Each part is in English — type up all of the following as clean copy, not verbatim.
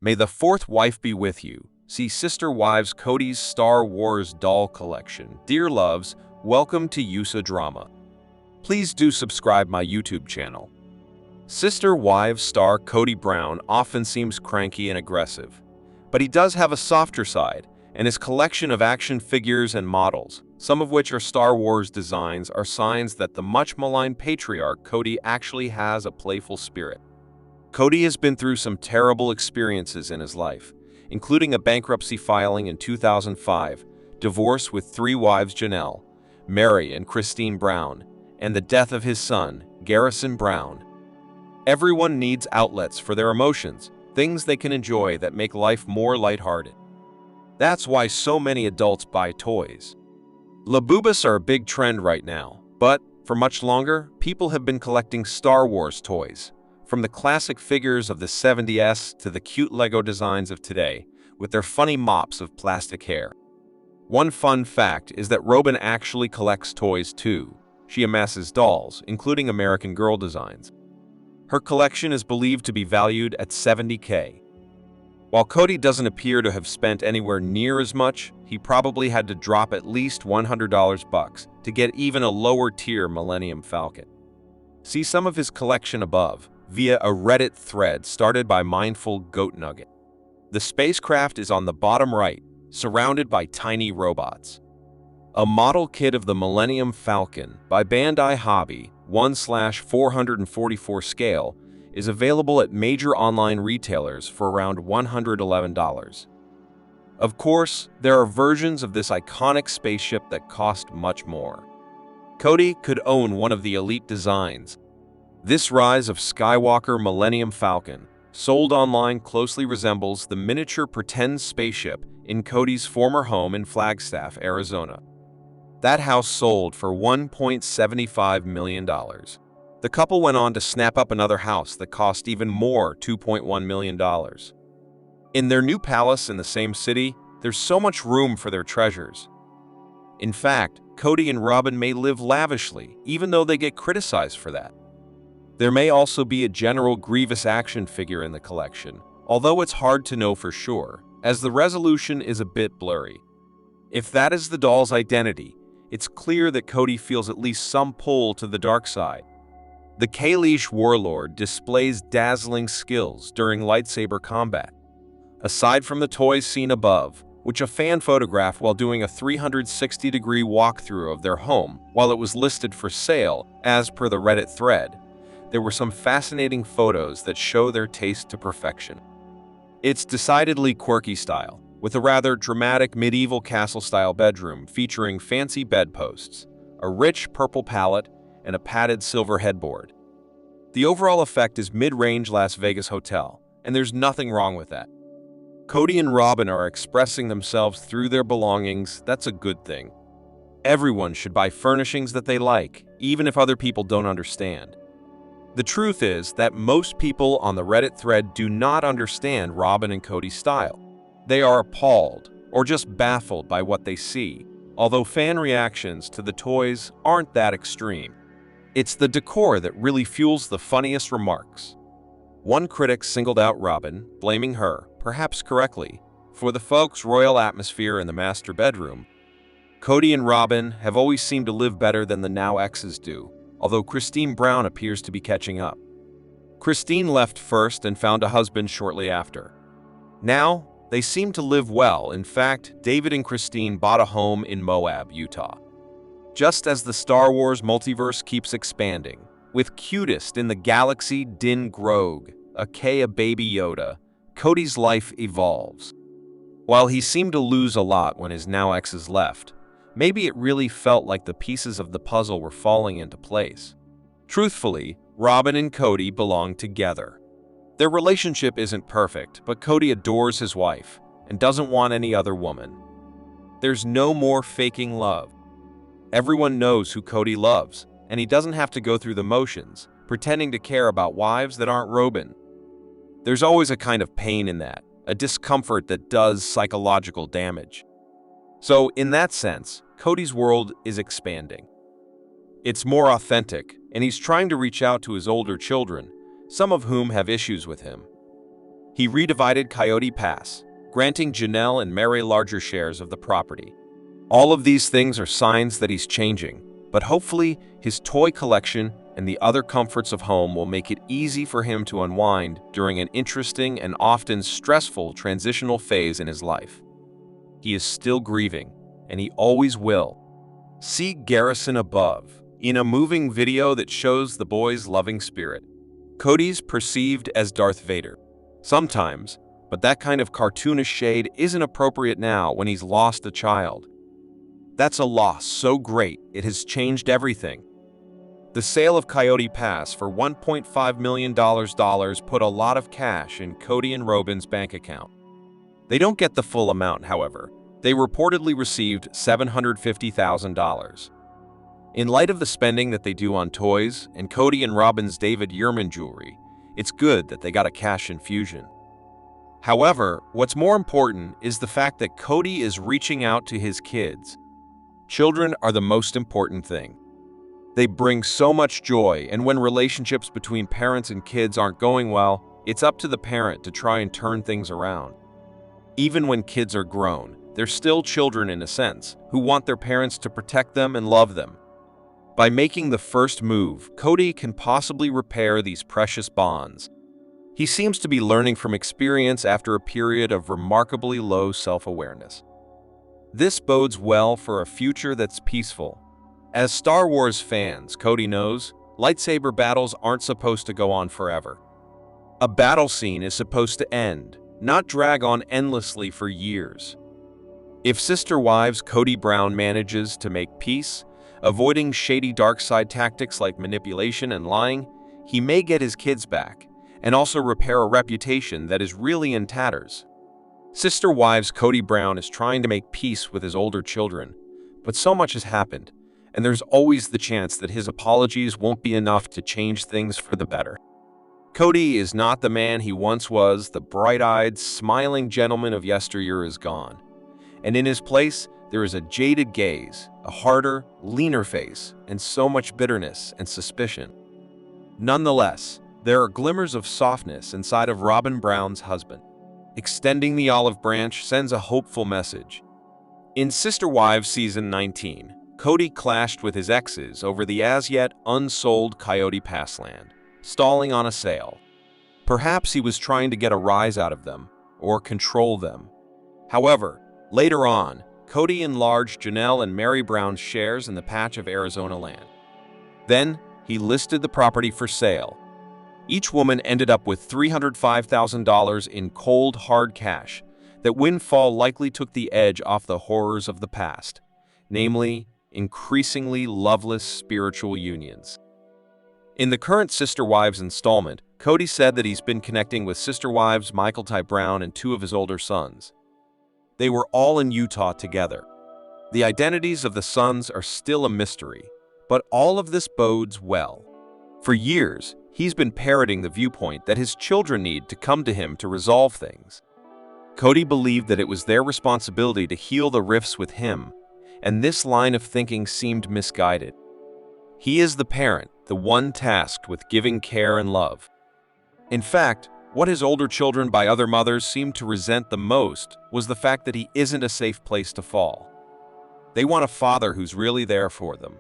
May the fourth wife be with you. See Sister Wives Kody's Star Wars doll collection. Dear loves, welcome to USA Drama. Please do subscribe my YouTube channel. Sister Wives star Kody Brown often seems cranky and aggressive, but he does have a softer side, and his collection of action figures and models, some of which are Star Wars designs, are signs that the much-maligned patriarch Kody actually has a playful spirit. Kody has been through some terrible experiences in his life, including a bankruptcy filing in 2005, divorce with three wives Janelle, Mary and Christine Brown, and the death of his son, Garrison Brown. Everyone needs outlets for their emotions, things they can enjoy that make life more lighthearted. That's why so many adults buy toys. Labubu's are a big trend right now, but for much longer, people have been collecting Star Wars toys, from the classic figures of the 70s to the cute Lego designs of today, with their funny mops of plastic hair. One fun fact is that Robyn actually collects toys too. She amasses dolls, including American Girl designs. Her collection is believed to be valued at $70K. While Kody doesn't appear to have spent anywhere near as much, he probably had to drop at least $100 to get even a lower-tier Millennium Falcon. See some of his collection above, via a Reddit thread started by Mindful Goat Nugget. The spacecraft is on the bottom right, surrounded by tiny robots. A model kit of the Millennium Falcon by Bandai Hobby 1/444 scale is available at major online retailers for around $111. Of course, there are versions of this iconic spaceship that cost much more. Kody could own one of the elite designs. This Rise of Skywalker Millennium Falcon, sold online, closely resembles the miniature pretend spaceship in Kody's former home in Flagstaff, Arizona. That house sold for $1.75 million. The couple went on to snap up another house that cost even more, $2.1 million. In their new palace in the same city, there's so much room for their treasures. In fact, Kody and Robyn may live lavishly, even though they get criticized for that. There may also be a General Grievous action figure in the collection, although it's hard to know for sure, as the resolution is a bit blurry. If that is the doll's identity, it's clear that Kody feels at least some pull to the dark side. The Kalish warlord displays dazzling skills during lightsaber combat. Aside from the toys seen above, which a fan photographed while doing a 360-degree walkthrough of their home while it was listed for sale as per the Reddit thread, there were some fascinating photos that show their taste to perfection. It's decidedly quirky style, with a rather dramatic medieval castle-style bedroom featuring fancy bedposts, a rich purple palette, and a padded silver headboard. The overall effect is mid-range Las Vegas hotel, and there's nothing wrong with that. Kody and Robyn are expressing themselves through their belongings. That's a good thing. Everyone should buy furnishings that they like, even if other people don't understand. The truth is that most people on the Reddit thread do not understand Robyn and Kody's style. They are appalled, or just baffled by what they see, although fan reactions to the toys aren't that extreme. It's the decor that really fuels the funniest remarks. One critic singled out Robyn, blaming her, perhaps correctly, for the folks' royal atmosphere in the master bedroom. Kody and Robyn have always seemed to live better than the now exes do, although Christine Brown appears to be catching up. Christine left first and found a husband shortly after. Now, they seem to live well. In fact, David and Christine bought a home in Moab, Utah. Just as the Star Wars multiverse keeps expanding, with cutest in the galaxy Din Grog, aka Baby Yoda, Kody's life evolves. While he seemed to lose a lot when his now exes left, maybe it really felt like the pieces of the puzzle were falling into place. Truthfully, Robyn and Kody belong together. Their relationship isn't perfect, but Kody adores his wife and doesn't want any other woman. There's no more faking love. Everyone knows who Kody loves, and he doesn't have to go through the motions, pretending to care about wives that aren't Robyn. There's always a kind of pain in that, a discomfort that does psychological damage. So, in that sense, Kody's world is expanding. It's more authentic, and he's trying to reach out to his older children, some of whom have issues with him. He redivided Coyote Pass, granting Janelle and Mary larger shares of the property. All of these things are signs that he's changing, but hopefully his toy collection and the other comforts of home will make it easy for him to unwind during an interesting and often stressful transitional phase in his life. He is still grieving, and he always will. See Garrison above, in a moving video that shows the boy's loving spirit. Kody's perceived as Darth Vader. Sometimes, but that kind of cartoonish shade isn't appropriate now when he's lost a child. That's a loss so great it has changed everything. The sale of Coyote Pass for $1.5 million put a lot of cash in Kody and Robyn's bank account. They don't get the full amount, however. They reportedly received $750,000. In light of the spending that they do on toys and Kody and Robyn's David Yurman jewelry, it's good that they got a cash infusion. However, what's more important is the fact that Kody is reaching out to his kids. Children are the most important thing. They bring so much joy, and when relationships between parents and kids aren't going well, it's up to the parent to try and turn things around. Even when kids are grown, they're still children in a sense, who want their parents to protect them and love them. By making the first move, Kody can possibly repair these precious bonds. He seems to be learning from experience after a period of remarkably low self-awareness. This bodes well for a future that's peaceful. As Star Wars fans, Kody knows, lightsaber battles aren't supposed to go on forever. A battle scene is supposed to end, not drag on endlessly for years. If Sister Wives Kody Brown manages to make peace, avoiding shady dark side tactics like manipulation and lying, he may get his kids back, and also repair a reputation that is really in tatters. Sister Wives Kody Brown is trying to make peace with his older children, but so much has happened, and there's always the chance that his apologies won't be enough to change things for the better. Kody is not the man he once was. The bright-eyed, smiling gentleman of yesteryear is gone, and in his place, there is a jaded gaze, a harder, leaner face, and so much bitterness and suspicion. Nonetheless, there are glimmers of softness inside of Robyn Brown's husband. Extending the olive branch sends a hopeful message. In Sister Wives Season 19, Kody clashed with his exes over the as-yet unsold Coyote Pass land, stalling on a sale. Perhaps he was trying to get a rise out of them, or control them. However, later on, Kody enlarged Janelle and Mary Brown's shares in the patch of Arizona land. Then, he listed the property for sale. Each woman ended up with $305,000 in cold, hard cash. That windfall likely took the edge off the horrors of the past, namely, increasingly loveless spiritual unions. In the current Sister Wives installment, Kody said that he's been connecting with Sister Wives Michael Ty Brown and two of his older sons. They were all in Utah together. The identities of the sons are still a mystery, but all of this bodes well. For years, he's been parroting the viewpoint that his children need to come to him to resolve things. Kody believed that it was their responsibility to heal the rifts with him, and this line of thinking seemed misguided. He is the parent, the one tasked with giving care and love. In fact, what his older children by other mothers seemed to resent the most was the fact that he isn't a safe place to fall. They want a father who's really there for them.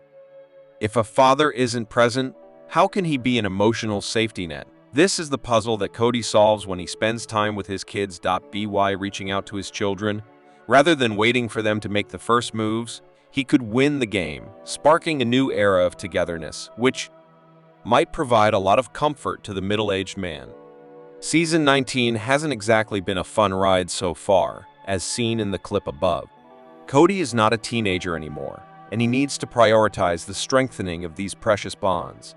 If a father isn't present, how can he be an emotional safety net? This is the puzzle that Kody solves when he spends time with his kids. By reaching out to his children. Rather than waiting for them to make the first moves, he could win the game, sparking a new era of togetherness, which might provide a lot of comfort to the middle-aged man. Season 19 hasn't exactly been a fun ride so far, as seen in the clip above. Kody is not a teenager anymore, and he needs to prioritize the strengthening of these precious bonds.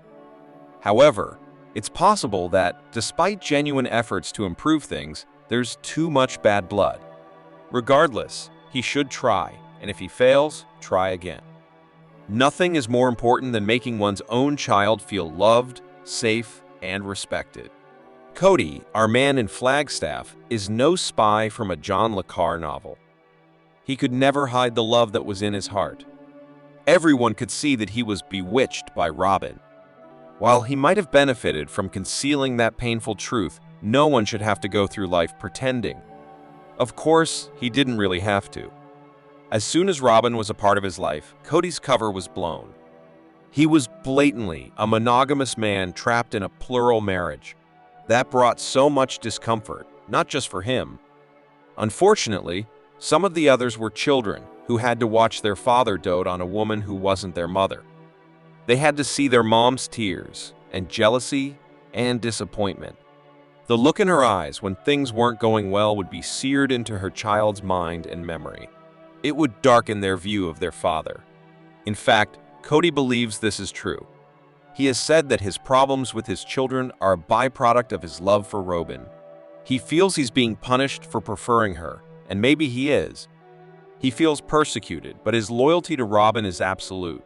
However, it's possible that, despite genuine efforts to improve things, there's too much bad blood. Regardless, he should try, and if he fails, try again. Nothing is more important than making one's own child feel loved, safe, and respected. Kody, our man in Flagstaff, is no spy from a John le Carré novel. He could never hide the love that was in his heart. Everyone could see that he was bewitched by Robyn. While he might have benefited from concealing that painful truth, No one should have to go through life pretending. Of course, he didn't really have to. As soon as Robyn was a part of his life, Kody's cover was blown. He was blatantly a monogamous man trapped in a plural marriage. That brought so much discomfort, not just for him. Unfortunately, some of the others were children who had to watch their father dote on a woman who wasn't their mother. They had to see their mom's tears and jealousy and disappointment. The look in her eyes when things weren't going well would be seared into her child's mind and memory. It would darken their view of their father. In fact, Kody believes this is true. He has said that his problems with his children are a byproduct of his love for Robyn. He feels he's being punished for preferring her, and maybe he is. He feels persecuted, but his loyalty to Robyn is absolute.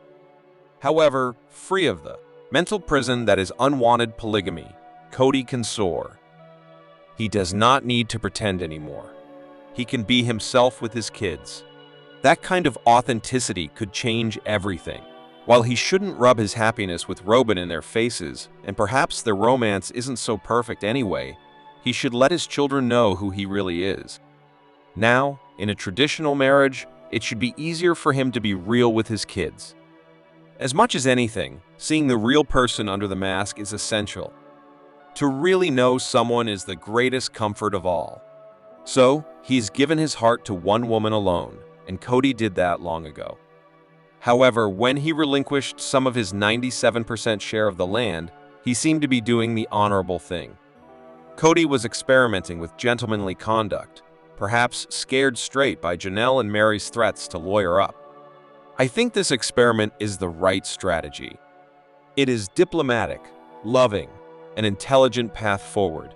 However, free of the mental prison that is unwanted polygamy, Kody can soar. He does not need to pretend anymore. He can be himself with his kids. That kind of authenticity could change everything. While he shouldn't rub his happiness with Robyn in their faces, and perhaps their romance isn't so perfect anyway, he should let his children know who he really is. Now, in a traditional marriage, it should be easier for him to be real with his kids. As much as anything, seeing the real person under the mask is essential. To really know someone is the greatest comfort of all. So, he's given his heart to one woman alone, and Kody did that long ago. However, when he relinquished some of his 97% share of the land, he seemed to be doing the honorable thing. Kody was experimenting with gentlemanly conduct, perhaps scared straight by Janelle and Mary's threats to lawyer up. I think this experiment is the right strategy. It is diplomatic, loving, an intelligent path forward.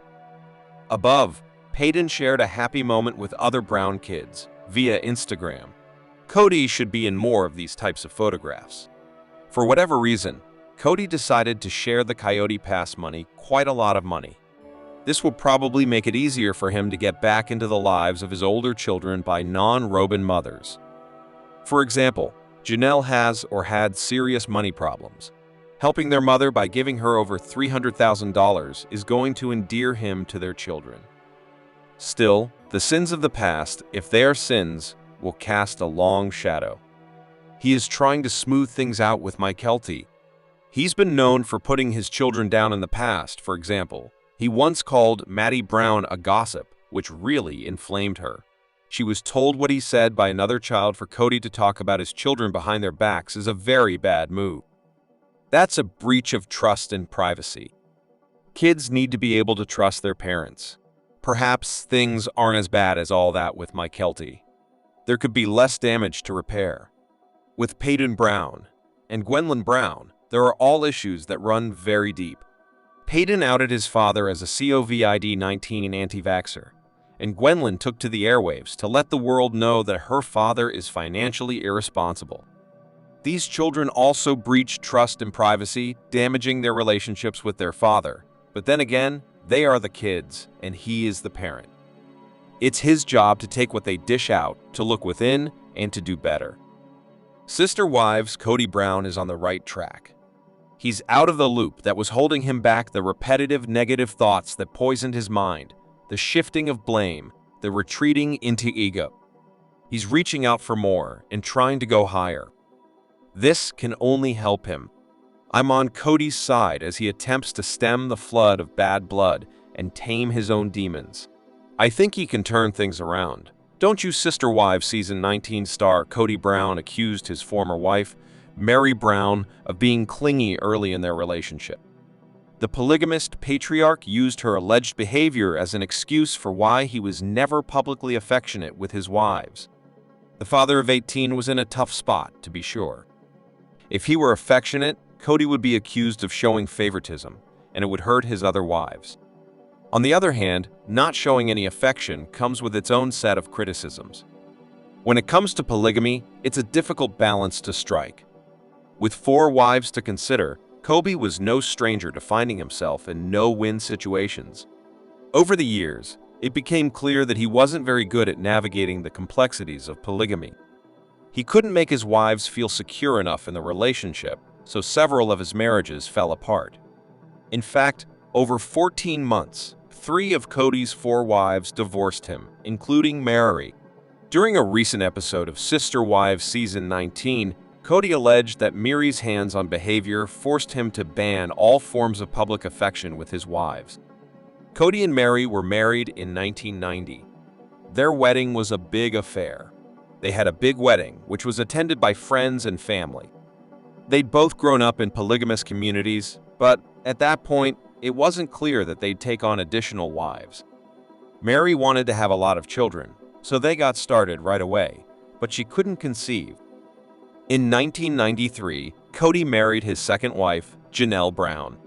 Above, Peyton shared a happy moment with other brown kids via Instagram. Kody should be in more of these types of photographs. For whatever reason, Kody decided to share the Coyote Pass money, quite a lot of money. This will probably make it easier for him to get back into the lives of his older children by non-Robyn mothers. For example, Janelle has or had serious money problems. Helping their mother by giving her over $300,000 is going to endear him to their children. Still, the sins of the past, if they are sins, will cast a long shadow. He is trying to smooth things out with Kody. He's been known for putting his children down in the past. For example, he once called Maddie Brown a gossip, which really inflamed her. She was told what he said by another child. For Kody to talk about his children behind their backs is a very bad move. That's a breach of trust and privacy. Kids need to be able to trust their parents. Perhaps things aren't as bad as all that with Kody. There could be less damage to repair. With Peyton Brown and Gwendolyn Brown, there are all issues that run very deep. Peyton outed his father as a COVID-19 anti-vaxxer, and Gwendolyn took to the airwaves to let the world know that her father is financially irresponsible. These children also breached trust and privacy, damaging their relationships with their father. But then again, they are the kids, and he is the parent. It's his job to take what they dish out, to look within, and to do better. Sister Wives Kody Brown is on the right track. He's out of the loop that was holding him back, the repetitive negative thoughts that poisoned his mind, the shifting of blame, the retreating into ego. He's reaching out for more and trying to go higher. This can only help him. I'm on Kody's side as he attempts to stem the flood of bad blood and tame his own demons. I think he can turn things around. Don't you? Sister Wives Season 19 star Kody Brown accused his former wife, Mary Brown, of being clingy early in their relationship. The polygamist patriarch used her alleged behavior as an excuse for why he was never publicly affectionate with his wives. The father of 18 was in a tough spot, to be sure. If he were affectionate, Kody would be accused of showing favoritism, and it would hurt his other wives. On the other hand, not showing any affection comes with its own set of criticisms. When it comes to polygamy, it's a difficult balance to strike. With 4 wives to consider, Kody was no stranger to finding himself in no-win situations. Over the years, it became clear that he wasn't very good at navigating the complexities of polygamy. He couldn't make his wives feel secure enough in the relationship, so several of his marriages fell apart. In fact, over 14 months, 3 of Kody's 4 wives divorced him, including Mary. During a recent episode of Sister Wives Season 19, Kody alleged that Mary's hands-on behavior forced him to ban all forms of public affection with his wives. Kody and Mary were married in 1990. Their wedding was a big affair. They had a big wedding, which was attended by friends and family. They'd both grown up in polygamous communities, but at that point, it wasn't clear that they'd take on additional wives. Mary wanted to have a lot of children, so they got started right away, but she couldn't conceive. In 1993, Kody married his second wife, Janelle Brown.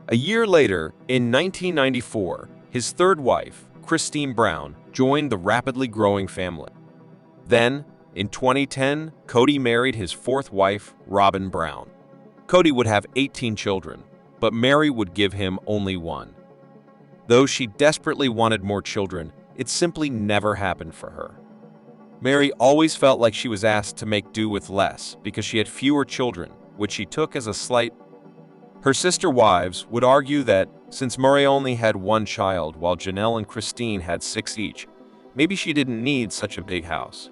A year later, in 1994, his third wife, Christine Brown, joined the rapidly growing family. Then, in 2010, Kody married his fourth wife, Robyn Brown. Kody would have 18 children, but Mary would give him only one. Though she desperately wanted more children, it simply never happened for her. Mary always felt like she was asked to make do with less because she had fewer children, which she took as a slight. Her sister wives would argue that since Mary only had one child while Janelle and Christine had 6 each, maybe she didn't need such a big house.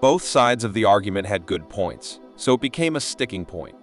Both sides of the argument had good points, so it became a sticking point.